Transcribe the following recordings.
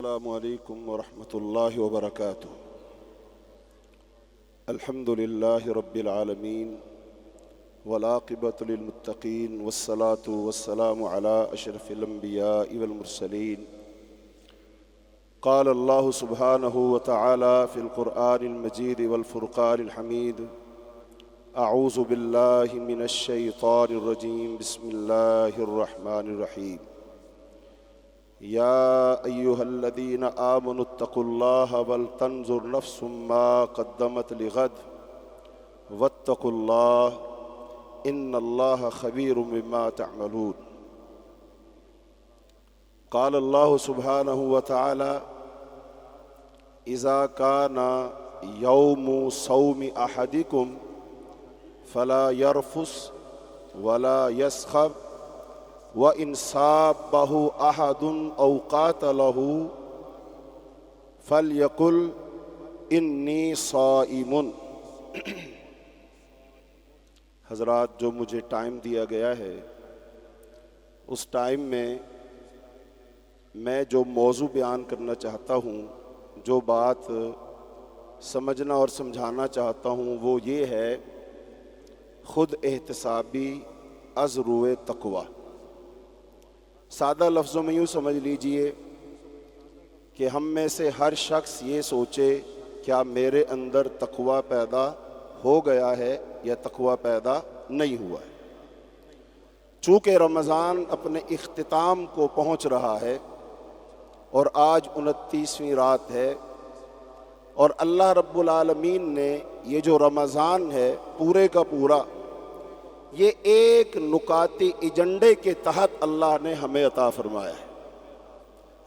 السلام علیکم ورحمۃ اللہ وبرکاتہ۔ الحمد للہ رب العالمین والعاقبۃ للمتقین والصلاة والسلام علی اشرف الانبیاء والمرسلین۔ قال اللہ سبحانہ وتعالی فی القرآن المجید والفرقان الحمید۔ اعوذ باللہ من الشیطان الرجیم، بسم اللہ الرحمن الرحیم۔ یا ایہا الذین آمنوا اتقوا اللہ ولتنظر نفس ما قدمت لغد واتقوا اللہ ان اللہ خبیر بما تعملون۔ قال اللہ سبحانہ وتعالی اذا کان یوم صوم احدکم فلا یرفث ولا یسخب وَإِنْ صَابَّهُ أَحَدٌ أَوْ قَاتَلَهُ فَلْيَقُلْ إِنِّي صَائِمٌ۔ حضرات، جو مجھے ٹائم دیا گیا ہے اس ٹائم میں میں جو موضوع بیان کرنا چاہتا ہوں، جو بات سمجھنا اور سمجھانا چاہتا ہوں، وہ یہ ہے خود احتسابی از روئے تقوی۔ سادہ لفظوں میں یوں سمجھ لیجئے کہ ہم میں سے ہر شخص یہ سوچے کیا میرے اندر تقوی پیدا ہو گیا ہے یا تقوی پیدا نہیں ہوا ہے۔ چونکہ رمضان اپنے اختتام کو پہنچ رہا ہے اور آج 29ویں رات ہے، اور اللہ رب العالمین نے یہ جو رمضان ہے پورے کا پورا، یہ ایک نکاتی ایجنڈے کے تحت اللہ نے ہمیں عطا فرمایا ہے۔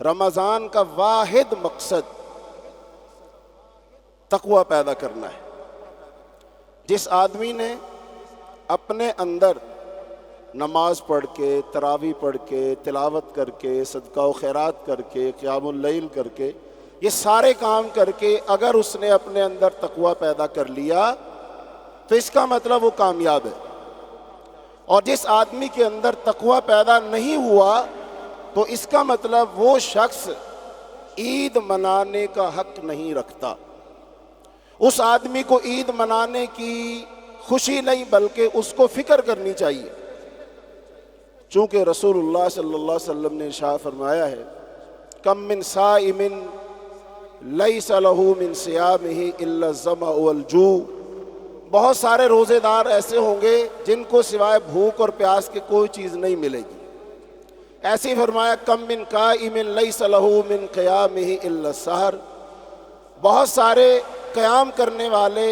رمضان کا واحد مقصد تقوی پیدا کرنا ہے۔ جس آدمی نے اپنے اندر نماز پڑھ کے، تراویح پڑھ کے، تلاوت کر کے، صدقہ و خیرات کر کے، قیام اللیل کر کے، یہ سارے کام کر کے اگر اس نے اپنے اندر تقوی پیدا کر لیا تو اس کا مطلب وہ کامیاب ہے۔ اور جس آدمی کے اندر تقوی پیدا نہیں ہوا تو اس کا مطلب وہ شخص عید منانے کا حق نہیں رکھتا۔ اس آدمی کو عید منانے کی خوشی نہیں بلکہ اس کو فکر کرنی چاہیے، چونکہ رسول اللہ صلی اللہ علیہ وسلم نے ارشاد فرمایا ہے کم من صائم لیس لہ من صیامہ الا الظمأ والجوع۔ بہت سارے روزے دار ایسے ہوں گے جن کو سوائے بھوک اور پیاس کے کوئی چیز نہیں ملے گی۔ ایسے ہی فرمایا کم من قائم لیس لہ من قیامہ الا السحر۔ بہت سارے قیام کرنے والے،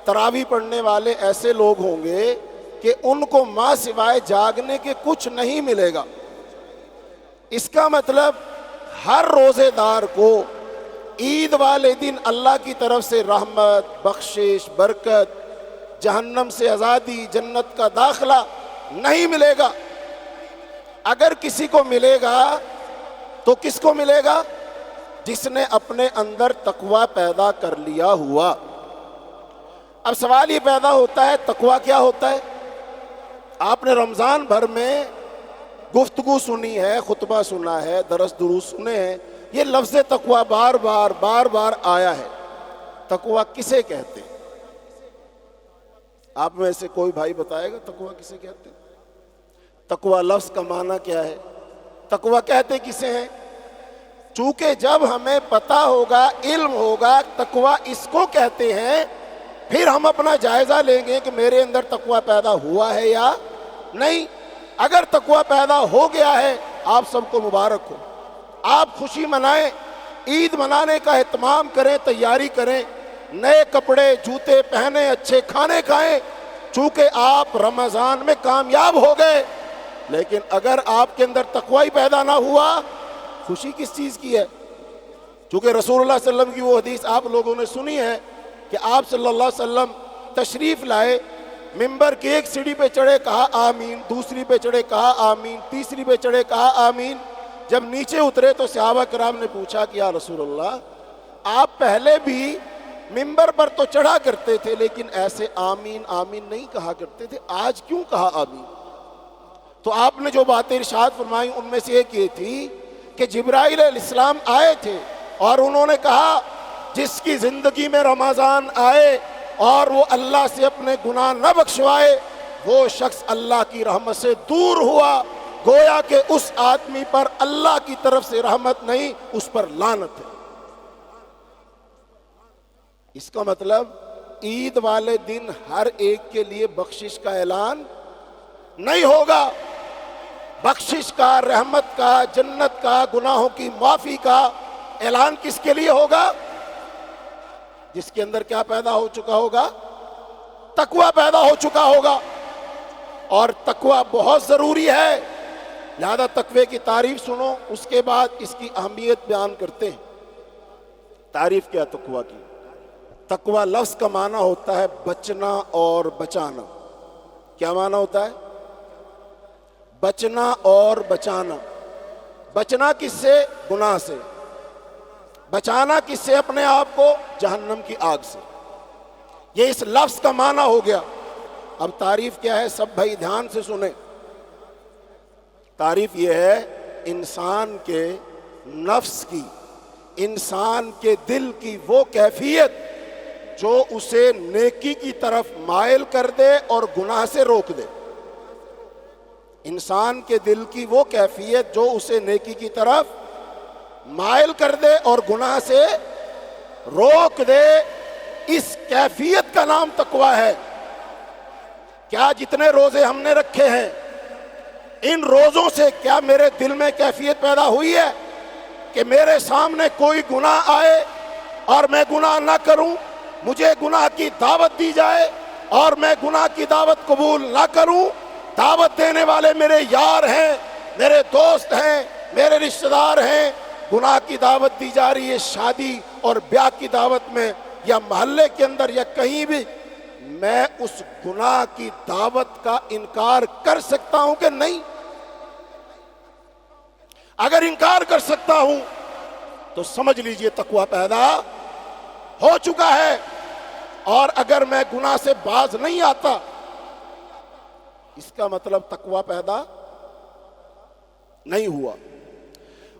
تراویح پڑھنے والے ایسے لوگ ہوں گے کہ ان کو ماں سوائے جاگنے کے کچھ نہیں ملے گا۔ اس کا مطلب ہر روزے دار کو عید والے دن اللہ کی طرف سے رحمت، بخشش، برکت، جہنم سے آزادی، جنت کا داخلہ نہیں ملے گا۔ اگر کسی کو ملے گا تو کس کو ملے گا؟ جس نے اپنے اندر تقوی پیدا کر لیا ہوا۔ اب سوال یہ پیدا ہوتا ہے تقوی کیا ہوتا ہے؟ آپ نے رمضان بھر میں گفتگو سنی ہے، خطبہ سنا ہے، درس دروس سنے ہیں، یہ لفظ تقوی بار بار آیا ہے۔ تقوی کسے کہتے ہیں؟ آپ میں سے کوئی بھائی بتائے گا تقوی کسے کہتے ہیں؟ تقوی لفظ کا معنی کیا ہے؟ تقوی کہتے کسے ہیں؟ چونکہ جب ہمیں پتہ ہوگا، علم ہوگا تقوی اس کو کہتے ہیں، پھر ہم اپنا جائزہ لیں گے کہ میرے اندر تقوی پیدا ہوا ہے یا نہیں۔ اگر تقوی پیدا ہو گیا ہے، آپ سب کو مبارک ہو، آپ خوشی منائیں، عید منانے کا اہتمام کریں، تیاری کریں، نئے کپڑے جوتے پہنیں، اچھے کھانے کھائیں، چونکہ آپ رمضان میں کامیاب ہو گئے۔ لیکن اگر آپ کے اندر تقوی پیدا نہ ہوا، خوشی کس چیز کی ہے؟ چونکہ رسول اللہ صلی اللہ علیہ وسلم کی وہ حدیث آپ لوگوں نے سنی ہے کہ آپ صلی اللہ علیہ وسلم تشریف لائے، ممبر کی ایک سیڑھی پہ چڑھے کہا آمین، دوسری پہ چڑھے کہا آمین، تیسری پہ چڑھے کہا آمین۔ جب نیچے اترے تو صحابہ کرام نے پوچھا کہ یا رسول اللہ، آپ پہلے بھی ممبر پر تو چڑھا کرتے تھے لیکن ایسے آمین آمین نہیں کہا کرتے تھے، آج کیوں کہا آمین؟ تو آپ نے جو باتیں ارشاد فرمائی ان میں سے ایک یہ تھی کہ جبرائیل علیہ السلام آئے تھے اور انہوں نے کہا جس کی زندگی میں رمضان آئے اور وہ اللہ سے اپنے گناہ نہ بخشوائے وہ شخص اللہ کی رحمت سے دور ہوا، گویا کہ اس آدمی پر اللہ کی طرف سے رحمت نہیں، اس پر لعنت ہے۔ اس کا مطلب عید والے دن ہر ایک کے لیے بخشش کا اعلان نہیں ہوگا۔ بخشش کا، رحمت کا، جنت کا، گناہوں کی معافی کا اعلان کس کے لیے ہوگا؟ جس کے اندر کیا پیدا ہو چکا ہوگا؟ تقوی پیدا ہو چکا ہوگا، اور تقوی بہت ضروری ہے۔ لہذا تقوی کی تعریف سنو، اس کے بعد اس کی اہمیت بیان کرتے ہیں۔ تعریف کیا تقوی کی؟ تقوی لفظ کا معنی ہوتا ہے بچنا اور بچانا۔ کیا معنی ہوتا ہے؟ بچنا اور بچانا۔ بچنا کس سے؟ گناہ سے۔ بچانا کس سے؟ اپنے آپ کو جہنم کی آگ سے۔ یہ اس لفظ کا معنی ہو گیا۔ اب تعریف کیا ہے؟ سب بھائی دھیان سے سنیں۔ تعریف یہ ہے انسان کے نفس کی، انسان کے دل کی وہ کیفیت جو اسے نیکی کی طرف مائل کر دے اور گناہ سے روک دے۔ انسان کے دل کی وہ کیفیت جو اسے نیکی کی طرف مائل کر دے اور گناہ سے روک دے، اس کیفیت کا نام تقوی ہے۔ کیا جتنے روزے ہم نے رکھے ہیں ان روزوں سے کیا میرے دل میں کیفیت پیدا ہوئی ہے کہ میرے سامنے کوئی گناہ آئے اور میں گناہ نہ کروں، مجھے گناہ کی دعوت دی جائے اور میں گناہ کی دعوت قبول نہ کروں؟ دعوت دینے والے میرے یار ہیں، میرے دوست ہیں، میرے رشتہ دار ہیں، گناہ کی دعوت دی جا رہی ہے شادی اور بیاہ کی دعوت میں یا محلے کے اندر یا کہیں بھی، میں اس گناہ کی دعوت کا انکار کر سکتا ہوں کہ نہیں؟ اگر انکار کر سکتا ہوں تو سمجھ لیجئے تقوی پیدا ہو چکا ہے، اور اگر میں گناہ سے باز نہیں آتا اس کا مطلب تقوی پیدا نہیں ہوا۔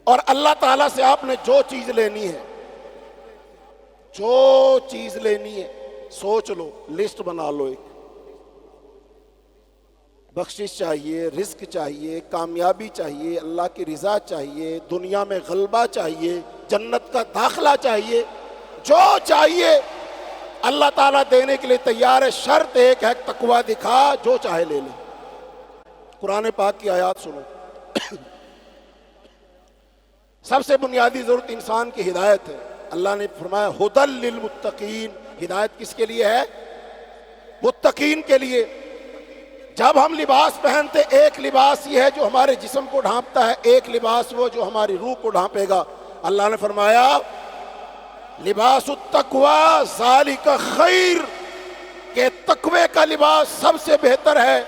اور اللہ تعالیٰ سے آپ نے جو چیز لینی ہے، جو چیز لینی ہے، سوچ لو، لسٹ بنا لو، ایک بخشش چاہیے، رزق چاہیے، کامیابی چاہیے، اللہ کی رضا چاہیے، دنیا میں غلبہ چاہیے، جنت کا داخلہ چاہیے، جو چاہیے اللہ تعالیٰ دینے کے لیے تیار ہے۔ شرط ایک ہے، تقوی دکھا، جو چاہے لے لے۔ قرآن پاک کی آیات سنو۔ سب سے بنیادی ضرورت انسان کی ہدایت ہے۔ اللہ نے فرمایا ھدی للمتقین، ہدایت کس کے لیے ہے؟ متقین کے لیے۔ جب ہم لباس پہنتے، ایک لباس یہ ہے جو ہمارے جسم کو ڈھانپتا ہے، ایک لباس وہ جو ہماری روح کو ڈھانپے گا۔ اللہ نے فرمایا لباس التقوی ذالک خیر، کہ تقوی کا لباس سب سے بہتر ہے۔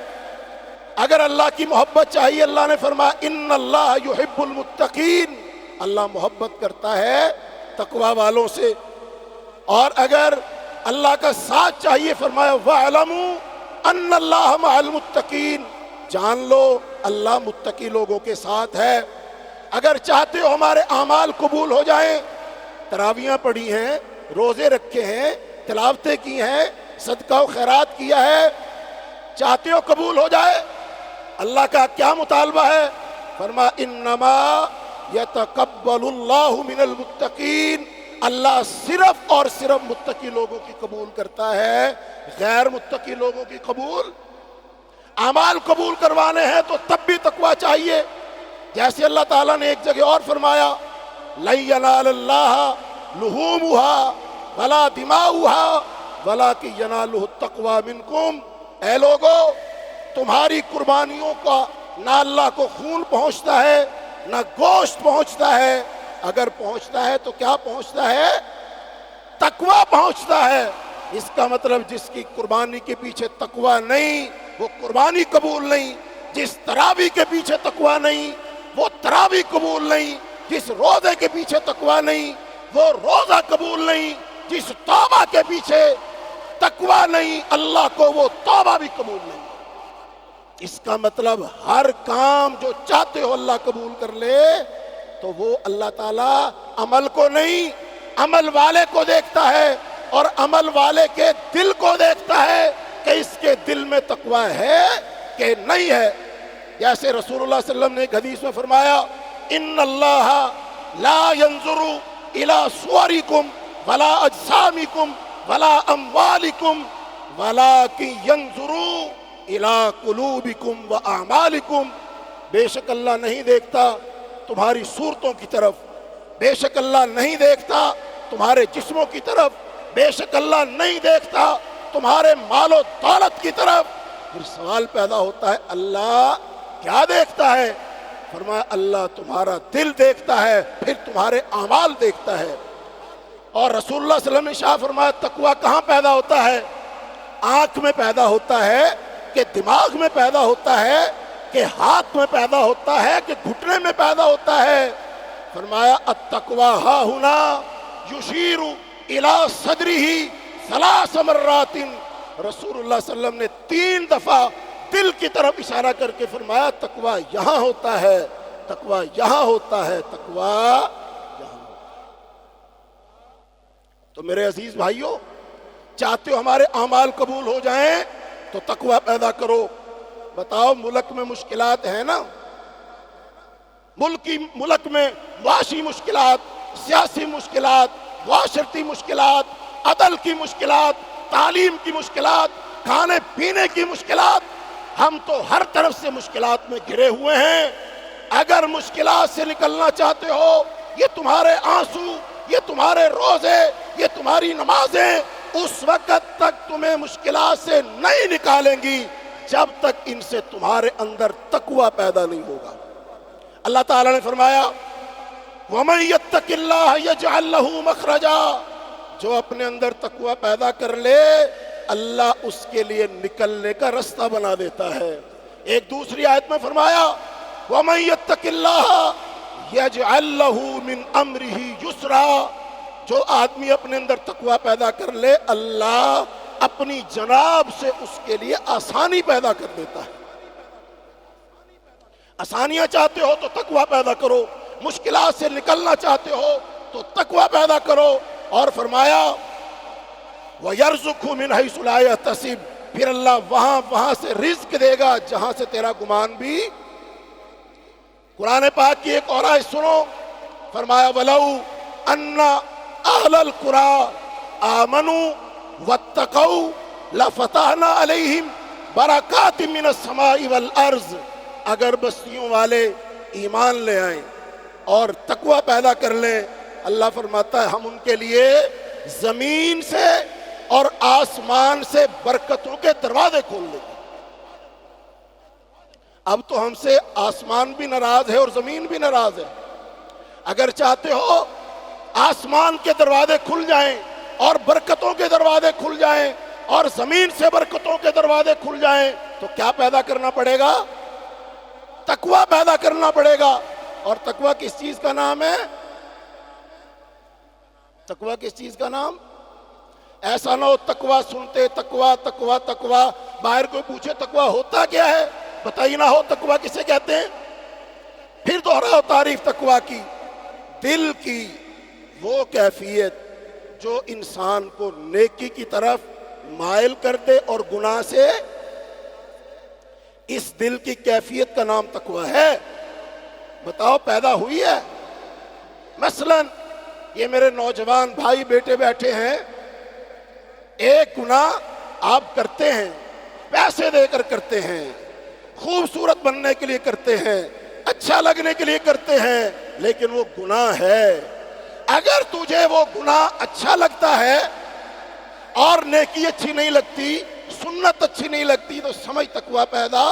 اگر اللہ کی محبت چاہیے، اللہ نے فرمایا ان اللہ یحب المتقین، اللہ محبت کرتا ہے تقوی والوں سے۔ اور اگر اللہ کا ساتھ چاہیے، فرمایا وَاعْلَمُوا أَنَّ اللَّهَ مَعَ الْمُتَّقِينَ، جان لو اللہ متقی لوگوں کے ساتھ ہے۔ اگر چاہتے ہو ہمارے اعمال قبول ہو جائیں، تراویحیں پڑھی ہیں، روزے رکھے ہیں، تلاوتیں کی ہیں، صدقہ و خیرات کیا ہے، چاہتے ہو قبول ہو جائے، اللہ کا کیا مطالبہ ہے؟ فرمایا انما یتقبل اللہ من المتقین، اللہ صرف اور صرف متقی لوگوں کی قبول کرتا ہے، غیر متقی لوگوں کی قبول۔ اعمال قبول کروانے ہیں تو تب بھی تقوی چاہیے، جیسے اللہ تعالیٰ نے ایک جگہ اور فرمایا لن ینال اللہ لحومها ولا دماؤها ولکن ینالہ التقوی منکم، اے لوگو تمہاری قربانیوں کا نہ اللہ کو خون پہنچتا ہے نہ گوشت پہنچتا ہے، اگر پہنچتا ہے تو کیا پہنچتا ہے؟ تقوی پہنچتا ہے۔ اس کا مطلب جس کی قربانی کے پیچھے تقوی نہیں وہ قربانی قبول نہیں، جس تراویح کے پیچھے تقوی نہیں وہ تراویح قبول نہیں، جس روزے کے پیچھے تقوی نہیں وہ روزہ قبول نہیں، جس توبہ کے پیچھے تقوی نہیں اللہ کو وہ توبہ بھی قبول نہیں۔ اس کا مطلب ہر کام جو چاہتے ہو اللہ قبول کر لے، تو وہ اللہ تعالیٰ عمل کو نہیں، عمل والے کو دیکھتا ہے، اور عمل والے کے دل کو دیکھتا ہے کہ اس کے دل میں تقوی ہے کہ نہیں ہے۔ جیسے رسول اللہ صلی اللہ علیہ وسلم نے ایک حدیث میں فرمایا، ان اللہ لا ينظر الى صورکم ولا اجسامکم ولا اموالکم ولکن ينظر الى قلوبکم واعمالکم۔ بے شک اللہ نہیں دیکھتا تمہاری صورتوں کی طرف، بے شک اللہ نہیں دیکھتا تمہارے جسموں کی طرف، بے شک اللہ نہیں دیکھتا تمہارے مال و دولت کی طرف۔ پھر سوال پیدا ہوتا ہے اللہ کیا دیکھتا ہے؟ فرمایا اللہ تمہارا دل دیکھتا ہے، پھر تمہارے اعمال دیکھتا ہے۔ اور رسول اللہ صلی اللہ علیہ وسلم نے شاہ فرمایا تقوی کہاں پیدا ہوتا ہے؟ آنکھ میں پیدا ہوتا ہے کہ دماغ میں پیدا ہوتا ہے کہ ہاتھ میں پیدا ہوتا ہے کہ گھٹنے میں پیدا ہوتا ہے؟ فرمایا التقوی ہا ہنا یشیر الی صدرہ ثلاث مرات۔ رسول اللہ صلی اللہ علیہ وسلم نے 3 دفعہ دل کی طرف اشارہ کر کے فرمایا تقوی یہاں ہوتا ہے، تقوی یہاں ہوتا ہے، تقوی یہاں ہوتا ہے۔ تو میرے عزیز بھائیوں، چاہتے ہو ہمارے اعمال قبول ہو جائیں تو تقوی پیدا کرو۔ بتاؤ ملک میں مشکلات ہیں نا، ملک میں معاشی مشکلات، سیاسی مشکلات، معاشرتی مشکلات، عدل کی مشکلات، تعلیم کی مشکلات، کھانے پینے کی مشکلات، ہم تو ہر طرف سے مشکلات میں گھرے ہوئے ہیں۔ اگر مشکلات سے نکلنا چاہتے ہو، یہ تمہارے آنسو، یہ تمہارے روزے، یہ تمہاری نمازیں اس وقت تک تمہیں مشکلات سے نہیں نکالیں گی جب تک ان سے تمہارے اندر تقوی پیدا نہیں ہوگا۔ اللہ تعالیٰ نے فرمایا وَمَن يَتَّقِ اللَّهَ يَجْعَل لَّهُ مَخْرَجًا، جو اپنے اندر تقوی پیدا کر لے اللہ اس کے لیے نکلنے کا رستہ بنا دیتا ہے۔ ایک دوسری آیت میں فرمایا وَمَن يَتَّقِ اللَّهَ يَجْعَل لَّهُ مِنْ أَمْرِهِ يُسْرًا، جو آدمی اپنے اندر تقوی پیدا کر لے اللہ اپنی جناب سے اس کے لیے آسانی پیدا کر دیتا ہے۔ آسانیاں چاہتے ہو تو تقوی پیدا کرو، مشکلات سے نکلنا چاہتے ہو تو تقوی پیدا کرو۔ اور فرمایا وَيَرْزُقْهُ مِنْ حَيْثُ لَا يَحْتَسِبُ، پھر اللہ وہاں سے رزق دے گا جہاں سے تیرا گمان بھی۔ قرآن پاک کی ایک اور آیت سنو، فرمایا وَلَوْ أَنَّ أَهْلَ الْقُرَىٰ آمَنُوا وَاتَّقَوْا لَفَتَحْنَا عَلَيْهِمْ بَرَكَاتٍ مِّنَ السَّمَاءِ وَالْأَرْضِ، اگر بستیوں والے ایمان لے آئیں اور تقوی پیدا کر لیں، اللہ فرماتا ہے ہم ان کے لیے زمین سے اور آسمان سے برکتوں کے دروازے کھول دیں گے۔ اب تو ہم سے آسمان بھی ناراض ہے اور زمین بھی ناراض ہے۔ اگر چاہتے ہو آسمان کے دروازے کھل جائیں اور برکتوں کے دروازے کھل جائیں اور زمین سے برکتوں کے دروازے کھل جائیں تو کیا پیدا کرنا پڑے گا؟ تقوی پیدا کرنا پڑے گا۔ اور تقوی کس چیز کا نام ہے؟ تقوی کس چیز کا نام؟ ایسا نہ ہو تقوی سنتے تقوی تقوی تقوی، باہر کوئی پوچھے تقوی ہوتا کیا ہے پتہ ہی نہ ہو تقوی کسے کہتے ہیں۔ پھر دوہراؤ تعریف تقوی کی، دل کی وہ کیفیت جو انسان کو نیکی کی طرف مائل کر دے اور گناہ سے، اس دل کی کیفیت کا نام تقوی ہے۔ بتاؤ پیدا ہوئی ہے؟ مثلا یہ میرے نوجوان بھائی بیٹے بیٹھے ہیں، ایک گناہ آپ کرتے ہیں، پیسے دے کر کرتے ہیں، خوبصورت بننے کے لیے کرتے ہیں، اچھا لگنے کے لیے کرتے ہیں، لیکن وہ گناہ ہے۔ اگر تجھے وہ گناہ اچھا لگتا ہے اور نیکی اچھی نہیں لگتی، سنت اچھی نہیں لگتی، تو سمجھ تقوی پیدا۔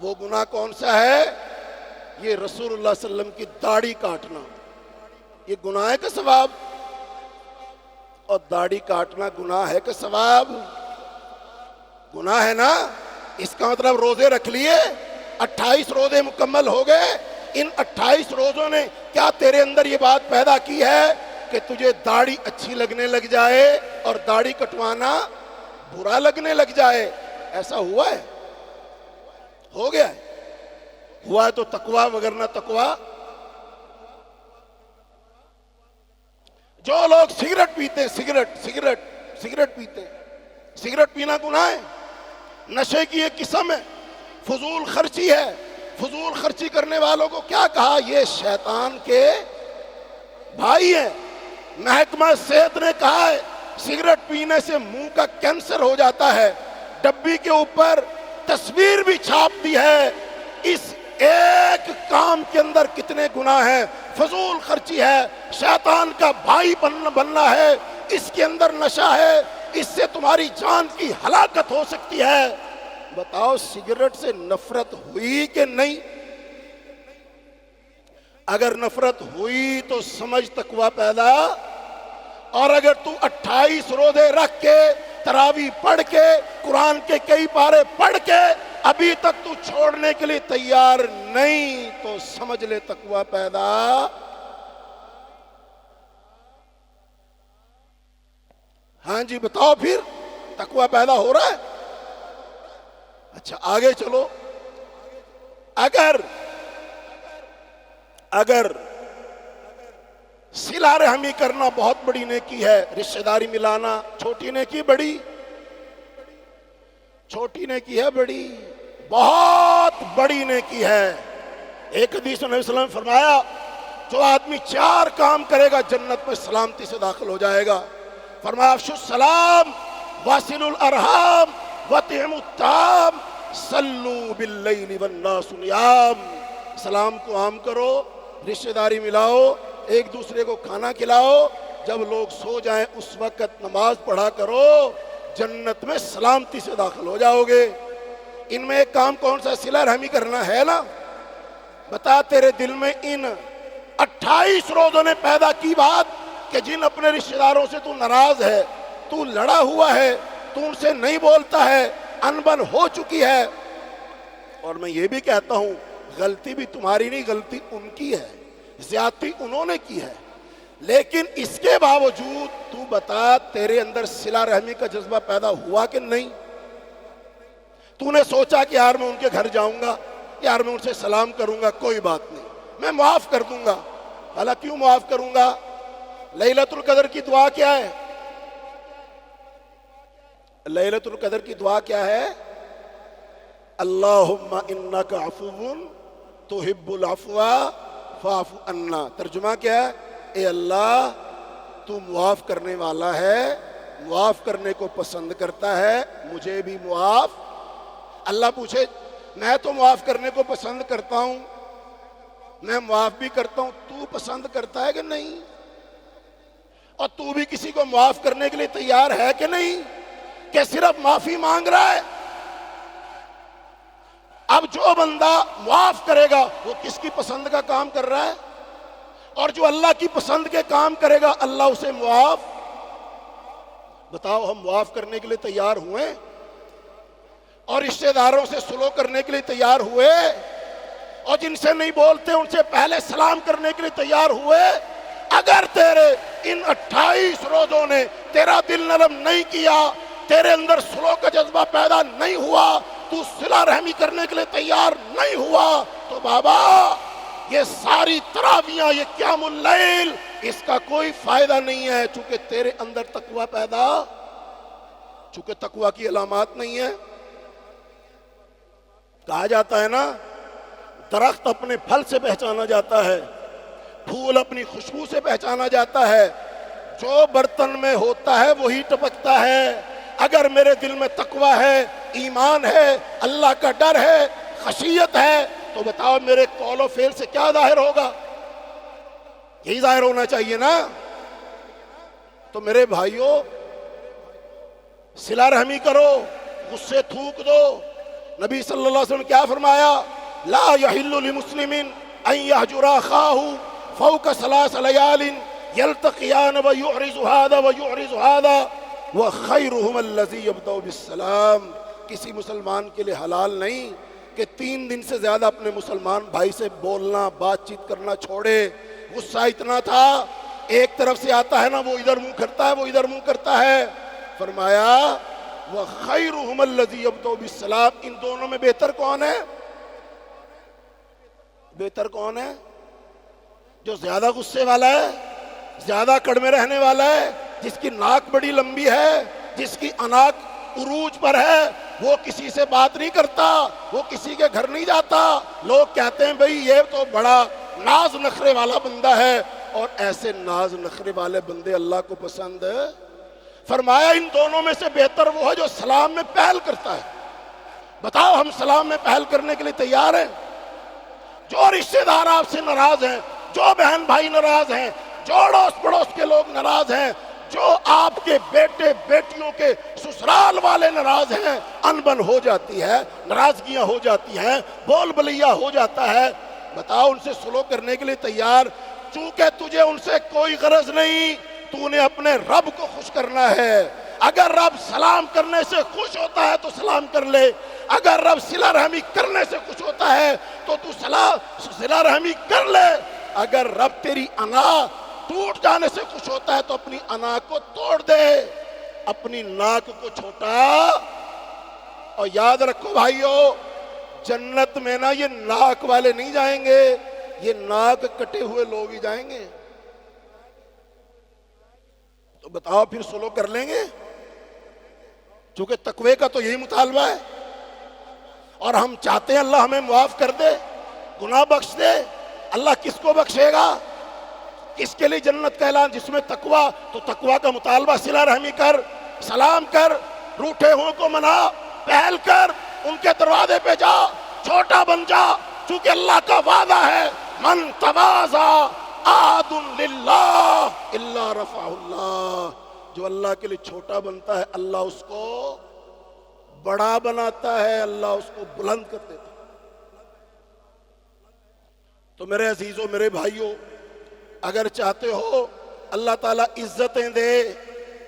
وہ گناہ کون سا ہے؟ یہ رسول اللہ صلی اللہ علیہ وسلم کی داڑھی کاٹنا، یہ گناہ ہے کہ ثواب؟ اور داڑھی کاٹنا گناہ ہے کہ ثواب؟ گناہ ہے نا۔ اس کا مطلب روزے رکھ لیے، 28 روزے مکمل ہو گئے، ان 28 روزوں نے کیا تیرے اندر یہ بات پیدا کی ہے کہ تجھے داڑھی اچھی لگنے لگ جائے اور داڑھی کٹوانا برا لگنے لگ جائے؟ ایسا ہوا ہے؟ ہو گیا ہے؟ ہوا ہے تو تقوی، وگرنہ تقوی جو لوگ سگریٹ پیتے ہیں، سگریٹ پیتے ہیں، سگریٹ پینا گناہ ہے، نشے کی ایک قسم ہے، فضول خرچی ہے. فضول خرچی کرنے والوں کو کیا کہا؟ یہ شیطان کے بھائی ہیں. محکمہ صحت نے کہا ہے سگریٹ پینے سے منہ کا کینسر ہو جاتا ہے. ڈبی کے اوپر تصویر بھی چھاپ دی ہے. اس ایک کام کے اندر کتنے گناہ ہیں. فضول خرچی ہے، شیطان کا بھائی بننا ہے، اس کے اندر نشہ ہے، اس سے تمہاری جان کی ہلاکت ہو سکتی ہے. بتاؤ سگریٹ سے نفرت ہوئی کہ نہیں؟ اگر نفرت ہوئی تو سمجھ تقویٰ پیدا. اور اگر تو 28 روزے رکھ کے، تراویح پڑھ کے، قرآن کے کئی پارے پڑھ کے ابھی تک تو چھوڑنے کے لیے تیار نہیں تو سمجھ لے تقویٰ پیدا. ہاں جی بتاؤ پھر تقویٰ پیدا ہو رہا ہے؟ اچھا آگے چلو. اگر صلہ رحمی کرنا بہت بڑی نیکی ہے، رشتہ داری ملانا چھوٹی نیکی بڑی؟ چھوٹی نیکی ہے بڑی؟ بہت بڑی نیکی ہے. ایک حدیث میں نبی صلی اللہ علیہ وسلم نے فرمایا جو آدمی 4 کام کرے گا جنت میں سلامتی سے داخل ہو جائے گا. فرمایا افشوا السلام واصلوا الارحام واطعموا الطعام صلوا باللیل والناس نیام. سلام کو عام کرو، رشتہ داری ملاؤ، ایک دوسرے کو کھانا کھلاؤ، جب لوگ سو جائیں اس وقت نماز پڑھا کرو، جنت میں سلامتی سے داخل ہو جاؤ گے. ان میں ایک کام کون سا؟ صلہ رحمی کرنا ہے نا. بتا تیرے دل میں ان 28 روزوں نے پیدا کی بات کہ جن اپنے رشتہ داروں سے تو ناراض ہے، تو لڑا ہوا ہے، تو ان سے نہیں بولتا ہے، انبن ہو چکی ہے. اور میں یہ بھی کہتا ہوں غلطی بھی تمہاری نہیں، غلطی ان کی ہے، زیادتی انہوں نے کی ہے. لیکن اس کے باوجود تو بتا تیرے اندر صلہ رحمی کا جذبہ پیدا ہوا کہ نہیں؟ تو نے سوچا کہ یار میں ان کے گھر جاؤں گا، یار میں ان سے سلام کروں گا، کوئی بات نہیں میں معاف کر دوں گا. بھلا کیوں معاف کروں گا؟ لیلۃ القدر کی دعا کیا ہے؟ لیلۃ القدر کی دعا کیا ہے؟ اللہم انک عفو تحب العفو فاعف عنا. ترجمہ کیا ہے؟ اے اللہ تو معاف کرنے والا ہے، معاف کرنے کو پسند کرتا ہے، مجھے بھی معاف. اللہ پوچھے میں تو معاف کرنے کو پسند کرتا ہوں، میں معاف بھی کرتا ہوں، تو پسند کرتا ہے کہ نہیں؟ اور تو بھی کسی کو معاف کرنے کے لیے تیار ہے کہ نہیں؟ کہ صرف معافی مانگ رہا ہے؟ اب جو بندہ معاف کرے گا وہ کس کی پسند کا کام کر رہا ہے؟ اور جو اللہ کی پسند کے کام کرے گا اللہ اسے معاف. بتاؤ ہم معاف کرنے کے لیے تیار ہوئے اور رشتہ داروں سے سلو کرنے کے لیے تیار ہوئے اور جن سے نہیں بولتے ان سے پہلے سلام کرنے کے لیے تیار ہوئے. اگر تیرے ان 28 روزوں نے تیرا دل نرم نہیں کیا، تیرے اندر سلو کا جذبہ پیدا نہیں ہوا، تو صلہ رحمی کرنے کے لیے تیار نہیں ہوا، تو بابا یہ ساری تراویحاں، یہ قیام اللیل، اس کا کوئی فائدہ نہیں ہے. چونکہ تیرے اندر تقویٰ پیدا، چونکہ تقویٰ کی علامات نہیں ہے. کہا جاتا ہے نا درخت اپنے پھل سے پہچانا جاتا ہے، پھول اپنی خوشبو سے پہچانا جاتا ہے، جو برتن میں ہوتا ہے وہی ٹپکتا ہے. اگر میرے دل میں تقویٰ ہے، ایمان ہے، اللہ کا ڈر ہے، خشیت ہے، تو بتاؤ میرے قول و فعل سے کیا ظاہر ہوگا؟ یہی ظاہر ہونا چاہیے نا. تو میرے بھائیوں صلہ رحمی کرو، غصے تھوک دو. نبی صلی اللہ علیہ وسلم کیا فرمایا؟ لا یحل لمسلم ان یہجر اخاہ فوق 3 لیال یلتقیان ویعرض هذا ویعرض هذا وخیرہم الذی یبدأ بالسلام. کسی مسلمان کے لیے حلال نہیں کہ 3 دن سے زیادہ اپنے مسلمان بھائی سے بولنا، بات چیت کرنا چھوڑے. غصہ اتنا تھا، ایک طرف سے آتا ہے نا، وہ ادھر منہ کرتا ہے، وہ ادھر منہ کرتا ہے. فرمایا وَخَيْرُهُمَ الَّذِي يَبْدَأُ بِالسَّلَامِ. ان دونوں میں بہتر کون ہے؟ بہتر کون ہے؟ جو زیادہ غصے والا ہے زیادہ کڑ میں رہنے والا ہے، جس کی ناک بڑی لمبی ہے، جس کی اناک عروج پر ہے، وہ کسی سے بات نہیں کرتا، وہ کسی کے گھر نہیں جاتا۔ لوگ کہتے ہیں بھئی یہ تو بڑا ناز نخرے والا بندہ ہے، اور ایسے ناز نخرے والے بندے اللہ کو پسند ہے۔ فرمایا ان دونوں میں سے بہتر وہ ہے جو سلام میں پہل کرتا ہے۔ بتاؤ ہم سلام میں پہل کرنے کے لیے تیار ہیں؟ جو رشتہ دار آپ سے ناراض ہیں، جو بہن بھائی ناراض ہیں، جو اڑوس پڑوس کے لوگ ناراض ہیں، جو آپ کے بیٹے بیٹیوں کے سسرال والے ناراض ہیں، انبن ہو جاتی ہے، ناراضگیاں ہو جاتی ہیں، بول بلیا ہو جاتا ہے، بتاؤ ان سے سلوک کرنے کے لیے تیار؟ چونکہ تجھے ان سے کوئی غرض نہیں، تو نے اپنے رب کو خوش کرنا ہے۔ اگر رب سلام کرنے سے خوش ہوتا ہے تو سلام کر لے، اگر رب صلہ رحمی کرنے سے خوش ہوتا ہے تو تو صلہ رحمی کر لے، اگر رب تیری انا ٹوٹ جانے سے خوش ہوتا ہے تو اپنی انا کو توڑ دے، اپنی ناک کو چھوٹا۔ اور یاد رکھو بھائیو، جنت میں نا یہ ناک والے نہیں جائیں گے، یہ ناک کٹے ہوئے لوگ ہی جائیں گے۔ تو بتاؤ پھر سلوک کر لیں گے؟ چونکہ تقوی کا تو یہی مطالبہ ہے، اور ہم چاہتے ہیں اللہ ہمیں معاف کر دے، گناہ بخش دے۔ اللہ کس کو بخشے گا؟ کس کے لیے جنت کا اعلان؟ جس میں تقوی، تو تقوی کا مطالبہ صلہ رحمی کر، سلام کر، روٹھے ہوں کو منا، پہل کر، ان کے دروازے پہ جا، چھوٹا بن جا، چونکہ اللہ کا وعدہ ہے من تواضع احد للہ الا رفعہ اللہ، جو اللہ کے لیے چھوٹا بنتا ہے اللہ اس کو بڑا بناتا ہے، اللہ اس کو بلند کر دیتا ہے۔ تو میرے عزیزوں، میرے بھائیوں، اگر چاہتے ہو اللہ تعالیٰ عزتیں دے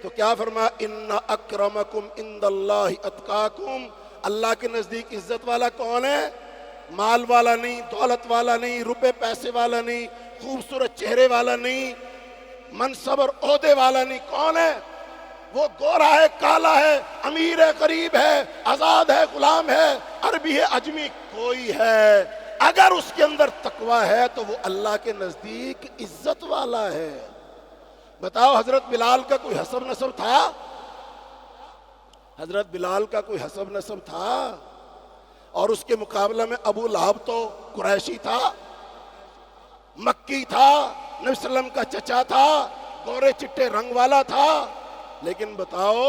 تو کیا فرمایا؟ ان اکرمکم عند اللہ اتقاکم، اللہ کے نزدیک عزت والا کون ہے؟ مال والا نہیں، دولت والا نہیں، روپے پیسے والا نہیں، خوبصورت چہرے والا نہیں، منصب اور عہدے والا نہیں۔ کون ہے وہ؟ گورا ہے، کالا ہے، امیر ہے، غریب ہے، آزاد ہے، غلام ہے، عربی ہے، عجمی، کوئی ہے، اگر اس کے اندر تقوی ہے تو وہ اللہ کے نزدیک عزت والا ہے۔ بتاؤ حضرت بلال کا کوئی حسب نسب تھا؟ حضرت بلال کا کوئی حسب نسب تھا؟ اور اس کے مقابلہ میں ابو لہب تو قریشی تھا، مکی تھا، نبی صلی اللہ علیہ وسلم کا چچا تھا، گورے چٹے رنگ والا تھا، لیکن بتاؤ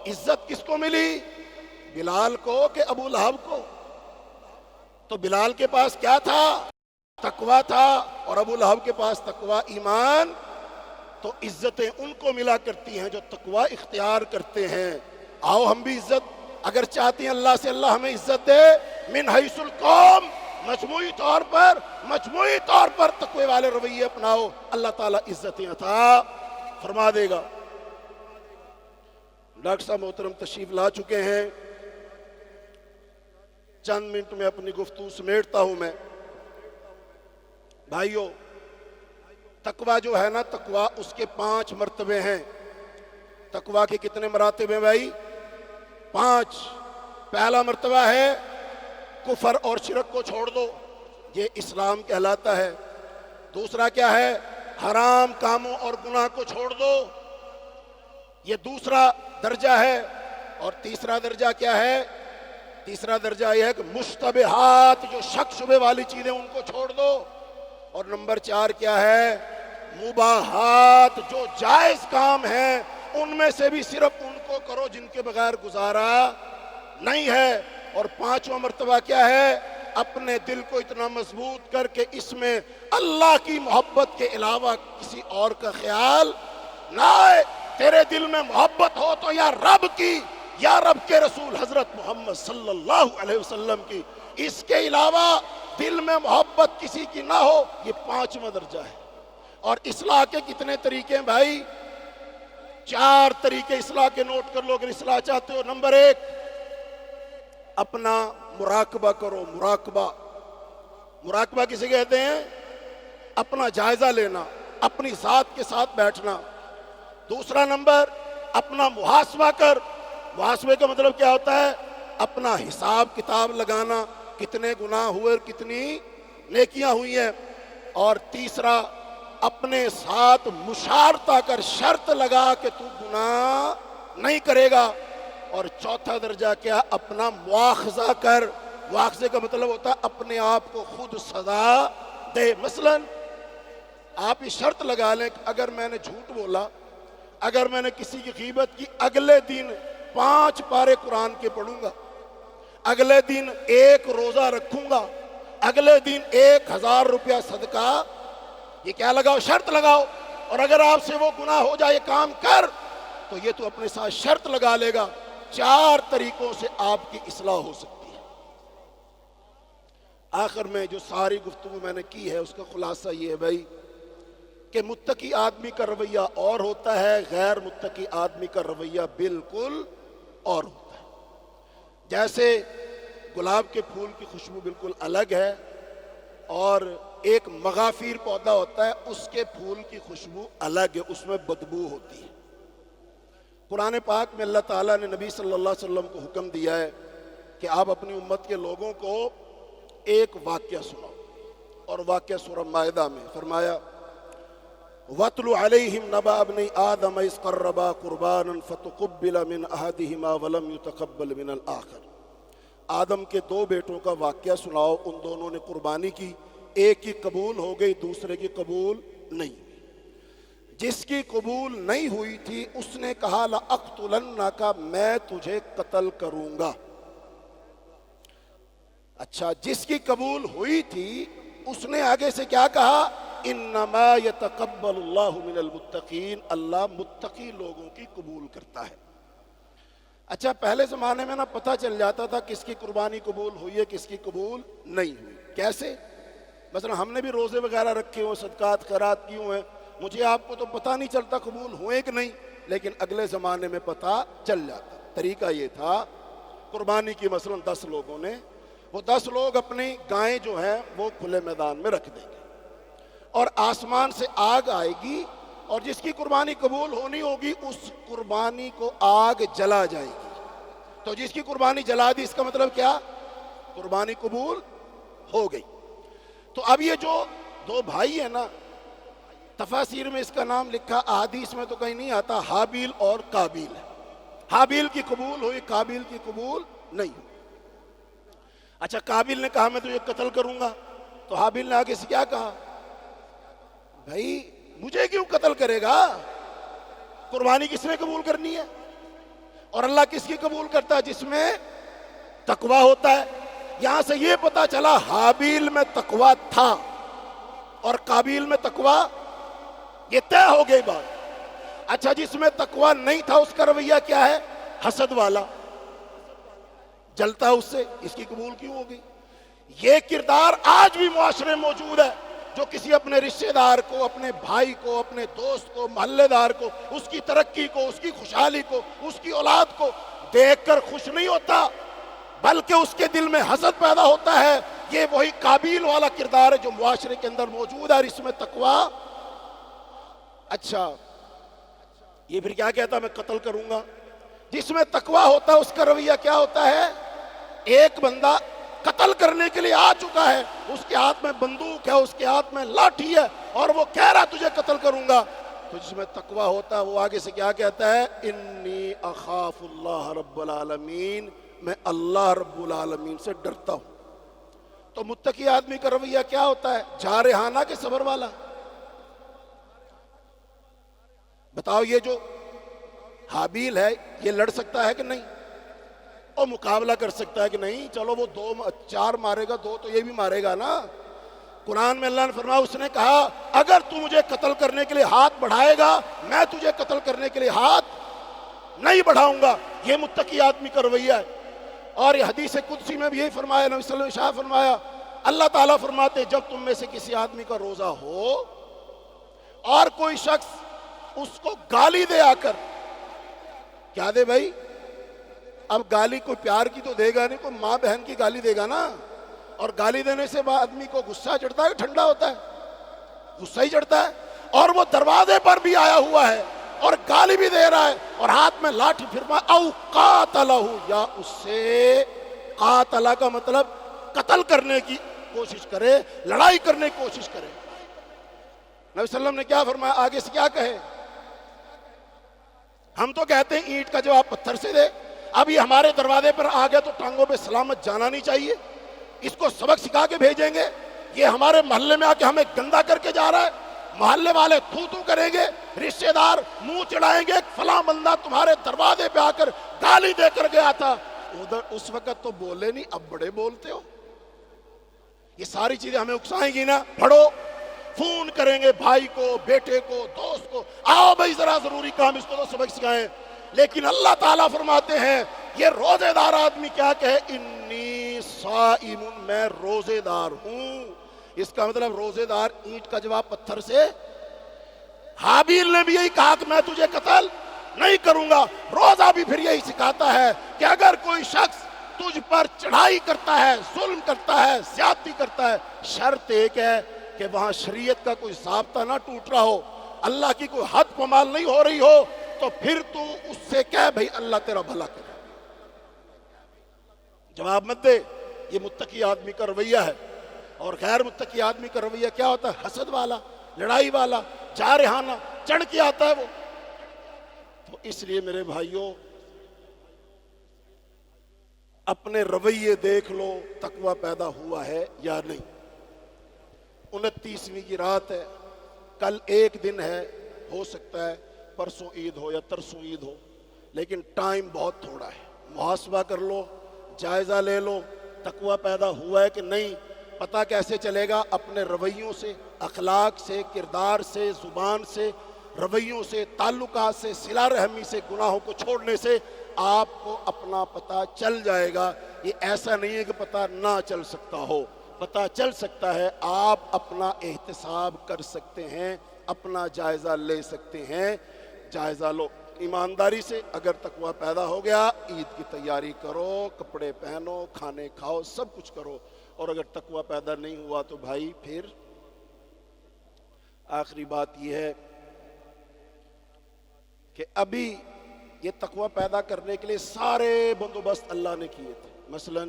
عزت کس کو ملی؟ بلال کو کہ ابو لہب کو؟ تو بلال کے پاس کیا تھا؟ تقوی تھا، اور ابو لہب کے پاس تقوی ایمان۔ تو عزتیں ان کو ملا کرتی ہیں جو تقوی اختیار کرتے ہیں۔ آؤ ہم بھی عزت اگر چاہتے ہیں اللہ سے، اللہ ہمیں عزت دے، من حیث القوم، مجموعی طور پر تقوی والے رویے اپناؤ، اللہ تعالیٰ عزتیں عطا فرما دے گا۔ ڈاکٹر صاحب محترم تشریف لا چکے ہیں، چند منٹ میں اپنی گفتگو سمیٹتا ہوں میں۔ بھائیو، تقوی جو ہے نا، تقوی اس کے 5 مرتبے ہیں۔ تقوی کے کتنے مراتب ہیں بھائی؟ 5۔ پہلا مرتبہ ہے کفر اور شرک کو چھوڑ دو، یہ اسلام کہلاتا ہے۔ دوسرا کیا ہے؟ حرام کاموں اور گناہ کو چھوڑ دو، یہ دوسرا درجہ ہے۔ اور تیسرا درجہ کیا ہے؟ تیسرا درجہ یہ ہے کہ مشتبہات، جو شک شبہ والی چیزیں ان کو چھوڑ دو۔ اور نمبر 4 کیا ہے؟ مباحات، جو جائز کام ہیں ان میں سے بھی صرف ان کو کرو جن کے بغیر گزارا نہیں ہے۔ اور 5واں مرتبہ کیا ہے؟ اپنے دل کو اتنا مضبوط کر کے اس میں اللہ کی محبت کے علاوہ کسی اور کا خیال نہ آئے۔ تیرے دل میں محبت ہو تو یا رب کی، یا رب کے رسول حضرت محمد صلی اللہ علیہ وسلم کی، اس کے علاوہ دل میں محبت کسی کی نہ ہو، یہ 5واں درجہ ہے۔ اور اصلاح کے کتنے طریقے ہیں بھائی؟ 4 طریقے اصلاح کے نوٹ کر لو اگر اصلاح چاہتے ہو۔ نمبر 1، اپنا مراقبہ کرو۔ مراقبہ کسے کہتے ہیں؟ اپنا جائزہ لینا، اپنی ذات کے ساتھ بیٹھنا۔ دوسرا نمبر، اپنا محاسبہ کر۔ محاسبے کا مطلب کیا ہوتا ہے؟ اپنا حساب کتاب لگانا، کتنے گناہ ہوئے اور کتنی نیکیاں ہوئی ہیں۔ اور تیسرا، اپنے ساتھ مشارطہ کر، شرط لگا کہ تو گناہ نہیں کرے گا۔ اور چوتھا درجہ کیا؟ اپنا مواخذہ کر۔ مواخذے کا مطلب ہوتا ہے اپنے آپ کو خود سزا دے۔ مثلا آپ یہ شرط لگا لیں کہ اگر میں نے جھوٹ بولا، اگر میں نے کسی کی غیبت کی، اگلے دن 5 پارے قرآن کے پڑھوں گا، اگلے دن 1 روزہ رکھوں گا، اگلے دن 1000 روپیہ صدقہ۔ یہ کیا لگاؤ؟ شرط لگاؤ۔ اور اگر آپ سے وہ گناہ ہو جائے کام کر، تو یہ تو اپنے ساتھ شرط لگا لے گا۔ 4 طریقوں سے آپ کی اصلاح ہو سکتی ہے۔ آخر میں جو ساری گفتگو میں نے کی ہے اس کا خلاصہ یہ ہے بھائی کہ متقی آدمی کا رویہ اور ہوتا ہے، غیر متقی آدمی کا رویہ بالکل اور ہوتا ہے۔ جیسے گلاب کے پھول کی خوشبو بالکل الگ ہے، اور ایک مغافیر پودا ہوتا ہے، اس کے پھول کی خوشبو الگ ہے، اس میں بدبو ہوتی ہے۔ قرآن پاک میں اللہ تعالیٰ نے نبی صلی اللہ علیہ وسلم کو حکم دیا ہے کہ آپ اپنی امت کے لوگوں کو ایک واقعہ سناؤ، اور واقعہ سورہ مائدہ میں فرمایا وَاتْلُ عَلَيْهِمْ نَبَأَ ابْنَيْ آدَمَ إِذْ قَرَّبَا قُرْبَانًا فَتُقُبِّلَ مِنْ أَحَدِهِمَا وَلَمْ يُتَقَبَّلْ مِنَ الْآخَرِ۔ آدم کے 2 بیٹوں کا واقعہ سناؤ، ان دونوں نے قربانی کی، ایک کی قبول ہو گئی، دوسرے کی قبول نہیں ہوئی۔ جس کی قبول نہیں ہوئی تھی اس نے کہا لَأَقْتُلَنَّكَ، میں تجھے قتل کروں گا۔ اچھا، جس کی قبول ہوئی تھی اس نے آگے سے کیا کہا؟ انما یتقبل اللہ من المتقین، اللہ متقی لوگوں کی قبول کرتا ہے۔ اچھا، پہلے زمانے میں نا پتہ چل جاتا تھا کس کی قربانی قبول ہوئی ہے، کس کی قبول نہیں ہوئی۔ کیسے؟ مثلا ہم نے بھی روزے وغیرہ رکھے ہوئے، صدقات خیرات کیے ہوئے، مجھے آپ کو تو پتہ نہیں چلتا قبول ہوئے کہ نہیں، لیکن اگلے زمانے میں پتہ چل جاتا۔ طریقہ یہ تھا، قربانی کی مثلا 10 لوگوں نے، وہ 10 لوگ اپنی گائیں جو ہیں وہ کھلے میدان میں رکھ دیں گے، اور آسمان سے آگ آئے گی، اور جس کی قربانی قبول ہونی ہوگی اس قربانی کو آگ جلا جائے گی۔ تو جس کی قربانی جلا دی، اس کا مطلب کیا؟ قربانی قبول ہو گئی۔ تو اب یہ جو 2 بھائی ہیں نا، تفاسیر میں اس کا نام لکھا، احادیث میں تو کہیں نہیں آتا، حابیل اور قابیل ہے۔ حابیل کی قبول ہوئی، قابیل کی قبول نہیں ہوئی۔ اچھا، قابیل نے کہا میں تجھے قتل کروں گا، تو حابیل نے آگے سے کیا کہا؟ بھائی مجھے کیوں قتل کرے گا؟ قربانی کس نے قبول کرنی ہے؟ اور اللہ کس کی قبول کرتا ہے؟ جس میں تقوی ہوتا ہے۔ یہاں سے یہ پتا چلا حابیل میں تقوی تھا اور قابیل میں تقوی، یہ طے ہو گئی بات۔ اچھا، جس میں تقوی نہیں تھا اس کا رویہ کیا ہے؟ حسد والا، جلتا اس سے، اس کی قبول کیوں ہوگی؟ یہ کردار آج بھی معاشرے میں موجود ہے، جو کسی اپنے رشتہ دار کو، اپنے بھائی کو، اپنے دوست کو، محلے دار کو، اس کی ترقی کو، اس کی خوشحالی کو، اس کی اولاد کو دیکھ کر خوش نہیں ہوتا، بلکہ اس کے دل میں حسد پیدا ہوتا ہے۔ یہ وہی قابیل والا کردار ہے جو معاشرے کے اندر موجود ہے، اور اس میں تقوی۔ اچھا، یہ پھر کیا کہتا ہے؟ میں قتل کروں گا۔ جس میں تقوی ہوتا ہے اس کا رویہ کیا ہوتا ہے؟ ایک بندہ قتل کرنے کے لیے آ چکا ہے، اس کے ہاتھ میں بندوق ہے، اس کے ہاتھ میں لاٹھی ہے، اور وہ کہہ رہا تجھے قتل کروں گا۔ تو جس میں تقوی ہوتا ہے وہ آگے سے کیا کہتا ہے؟ انی اخاف اللہ رب العالمین، میں اللہ رب العالمین سے ڈرتا ہوں۔ تو متقی آدمی کا رویہ کیا ہوتا ہے؟ جارحانہ کے صبر والا۔ بتاؤ، یہ جو حابیل ہے یہ لڑ سکتا ہے کہ نہیں؟ اور مقابلہ کر سکتا ہے کہ نہیں؟ چلو وہ 4 مارے گا، 2 تو یہ بھی مارے گا نا۔ قرآن میں اللہ نے فرمایا، اس نے کہا اگر تو مجھے قتل کرنے کے لیے ہاتھ بڑھائے گا، میں تجھے قتل کرنے کے لیے ہاتھ نہیں بڑھاؤں گا۔ یہ متقی آدمی کا رویہ ہے۔ اور یہ حدیث قدسی میں بھی یہی فرمایا، نبی صلی اللہ علیہ وسلم فرمایا، اللہ تعالیٰ فرماتے جب تم میں سے کسی آدمی کا روزہ ہو اور کوئی شخص اس کو گالی دے آ کر، کیا دے بھائی؟ اب گالی کوئی پیار کی تو دے گا نہیں، کوئی ماں بہن کی گالی دے گا نا۔ اور گالی دینے سے آدمی کو غصہ چڑھتا ہے کہ ٹھنڈا ہوتا ہے؟ غصہ ہی چڑھتا ہے۔ اور وہ دروازے پر بھی آیا ہوا ہے اور گالی بھی دے رہا ہے اور ہاتھ میں لاٹھی پھرما، او قاتلہ، یا اس سے، قاتلہ کا مطلب قتل کرنے کی کوشش کرے، لڑائی کرنے کی کوشش کرے۔ نبی صلی اللہ علیہ وسلم نے کیا فرمایا؟ آگے سے کیا کہے؟ ہم تو کہتے ہیں اینٹ کا جواب پتھر سے دے. اب یہ ہمارے دروازے پر آ گیا تو ٹانگوں پہ سلامت جانا نہیں چاہیے. اس کو سبق سکھا کے بھیجیں گے. یہ ہمارے محلے میں آ کے ہمیں گندا کر کے جا رہا ہے. محلے والے تھو تھو کریں گے, رشتہ دار منہ چڑھائیں گے, فلاں بندہ تمہارے دروازے پہ آ کر گالی دے کر گیا تھا. ادھر اس وقت تو بولے نہیں, اب بڑے بولتے ہو. یہ ساری چیزیں ہمیں اکسائیں گی نا. پڑھو, فون کریں گے بھائی کو, بیٹے کو, دوست کو, آؤ بھائی ذرا ضروری کام, اس کو تو سبق سکھائیں. لیکن اللہ تعالیٰ فرماتے ہیں یہ روزے دار آدمی کیا کہے؟ انی صائم, میں روزے دار ہوں. اس کا مطلب روزے دار اینٹ کا جواب پتھر سے. حابیل نے بھی یہی کہا کہ میں تجھے قتل نہیں کروں گا. روزہ بھی پھر یہی سکھاتا ہے کہ اگر کوئی شخص تجھ پر چڑھائی کرتا ہے, ظلم کرتا ہے, زیادتی کرتا ہے, شرط ایک ہے کہ وہاں شریعت کا کوئی ضابطہ نہ ٹوٹ رہا ہو, اللہ کی کوئی حد پامال نہیں ہو رہی ہو, تو پھر تو اس سے کہہ بھئی اللہ تیرا بھلا کرے. جواب مت دے. یہ متقی آدمی کا رویہ ہے. اور غیر متقی آدمی کا رویہ کیا ہوتا ہے؟ حسد والا, لڑائی والا, جارحانہ, چڑھ کے آتا ہے وہ. تو اس لیے میرے بھائیوں, اپنے رویے دیکھ لو تقوی پیدا ہوا ہے یا نہیں. 29ویں کی رات ہے, کل ایک دن ہے, ہو سکتا ہے پرسوں عید ہو یا ترسوں عید ہو, لیکن ٹائم بہت تھوڑا ہے. محاسبہ کر لو, جائزہ لے لو, تقوی پیدا ہوا ہے کہ نہیں. پتہ کیسے چلے گا؟ اپنے رویوں سے, اخلاق سے, کردار سے, زبان سے, رویوں سے, تعلقات سے, صلہ رحمی سے, گناہوں کو چھوڑنے سے آپ کو اپنا پتہ چل جائے گا. یہ ایسا نہیں ہے کہ پتہ نہ چل سکتا ہو, پتہ چل سکتا ہے. آپ اپنا احتساب کر سکتے ہیں, اپنا جائزہ لے سکتے ہیں. جائزہ لو ایمانداری سے. اگر تقوی پیدا ہو گیا, عید کی تیاری کرو, کپڑے پہنو, کھانے کھاؤ, سب کچھ کرو. اور اگر تقوی پیدا نہیں ہوا تو بھائی پھر آخری بات یہ ہے کہ ابھی یہ تقوی پیدا کرنے کے لیے سارے بندوبست اللہ نے کیے تھے. مثلا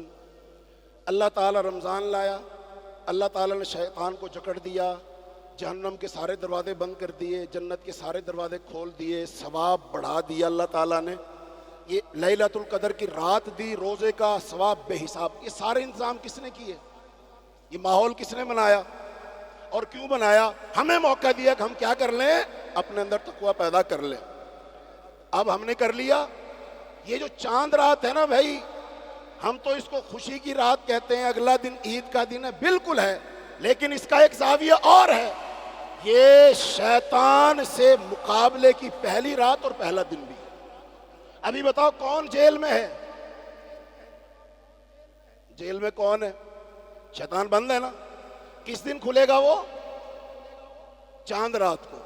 اللہ تعالیٰ رمضان لایا, اللہ تعالیٰ نے شیطان کو جکڑ دیا, جہنم کے سارے دروازے بند کر دیے, جنت کے سارے دروازے کھول دیے, ثواب بڑھا دیا اللہ تعالیٰ نے. یہ لیلۃ القدر کی رات دی, روزے کا ثواب بے حساب. یہ سارے انتظام کس نے کیے؟ یہ ماحول کس نے بنایا اور کیوں بنایا؟ ہمیں موقع دیا کہ ہم کیا کر لیں؟ اپنے اندر تقوی پیدا کر لیں. اب ہم نے کر لیا. یہ جو چاند رات ہے نا بھائی, ہم تو اس کو خوشی کی رات کہتے ہیں, اگلا دن عید کا دن ہے, بالکل ہے, لیکن اس کا ایک زاویہ اور ہے. یہ شیطان سے مقابلے کی پہلی رات اور پہلا دن بھی. ابھی بتاؤ کون جیل میں ہے؟ جیل میں کون ہے؟ شیطان بند ہے نا. کس دن کھلے گا وہ؟ چاند رات کو.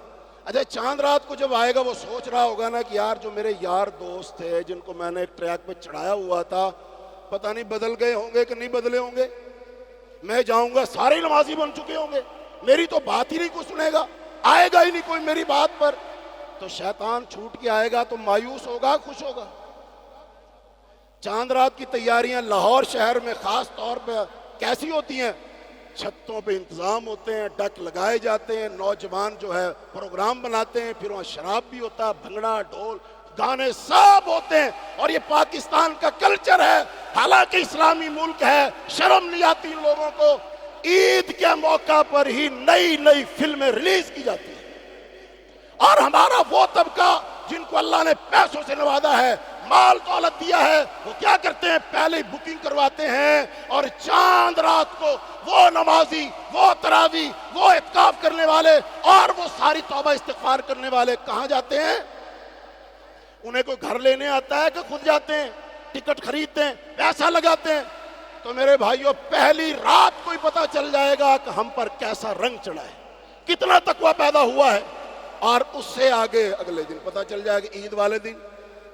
اچھا, چاند رات کو جب آئے گا وہ سوچ رہا ہوگا نا کہ یار جو میرے یار دوست تھے جن کو میں نے ایک ٹریک پہ چڑھایا ہوا تھا, پتہ نہیں بدل گئے ہوں گے کہ نہیں بدلے ہوں گے. میں جاؤں گا, سارے نمازی بن چکے ہوں گے, میری تو بات ہی نہیں کوئی سنے گا, آئے گا ہی نہیں کوئی میری بات پر. تو شیطان چھوٹ کے آئے گا تو مایوس ہوگا, خوش ہوگا؟ چاند رات کی تیاریاں لاہور شہر میں خاص طور پہ کیسی ہوتی ہیں؟ چھتوں پہ انتظام ہوتے ہیں, ڈک لگائے جاتے ہیں, نوجوان جو ہے پروگرام بناتے ہیں, پھر وہاں شراب بھی ہوتا ہے, بھنگڑا, ڈھول, گانے سب ہوتے ہیں. اور یہ پاکستان کا کلچر ہے, حالانکہ اسلامی ملک ہے. شرم نہیں آتی ان لوگوں کو. عید کے موقع پر ہی نئی نئی فلمیں ریلیز کی جاتی ہیں. اور ہمارا وہ طبقہ جن کو اللہ نے پیسوں سے نوازا ہے, مال دولت دیا ہے, وہ کیا کرتے ہیں؟ پہلے ہی بکنگ کرواتے ہیں, اور چاند رات کو وہ نمازی, وہ تراویح, وہ اعتکاف کرنے والے اور وہ ساری توبہ استغفار کرنے والے کہاں جاتے ہیں؟ انہیں کوئی گھر لینے آتا ہے کہ خود جاتے ہیں, ٹکٹ خریدتے ہیں, پیسہ لگاتے ہیں. تو میرے بھائیوں, پہلی رات کو ہی پتہ چل جائے گا کہ ہم پر کیسا رنگ چڑھا ہے, کتنا تقوی پیدا ہوا ہے. اور اس سے آگے اگلے دن پتہ چل جائے گا, عید والے دن.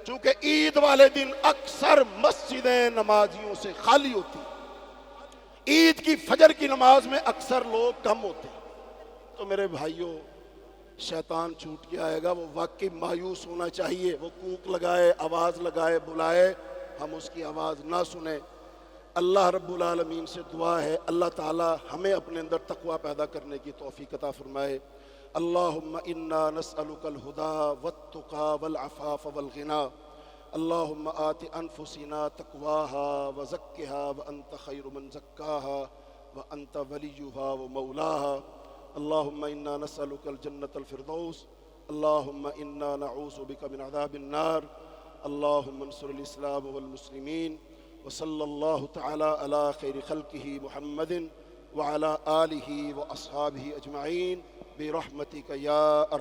چونکہ عید والے دن اکثر مسجدیں نمازیوں سے خالی ہوتی, عید کی فجر کی نماز میں اکثر لوگ کم ہوتے. تو میرے بھائیوں, شیطان چھوٹ کے آئے گا, وہ واقعی مایوس ہونا چاہیے. وہ کوک لگائے, آواز لگائے, بلائے, ہم اس کی آواز نہ سنیں. اللہ رب العالمین سے دعا ہے اللہ تعالی ہمیں اپنے اندر تقوی پیدا کرنے کی توفیق عطا فرمائے. اللهم إنا نسألك الهدى والتقى والعفاف والغنى. اللهم آت أنفسنا تقواها وزكها وأنت خير من زكاها وأنت وليها ومولاها. اللهم إنا نسألك الجنة الفردوس. اللهم إنا نعوذ بك من عذاب النار. اللهم انصر الإسلام والمسلمين. وصلى الله تعالى على خير خلقه محمد وعلى آله وأصحابه أجمعين برحمتك يا أرحم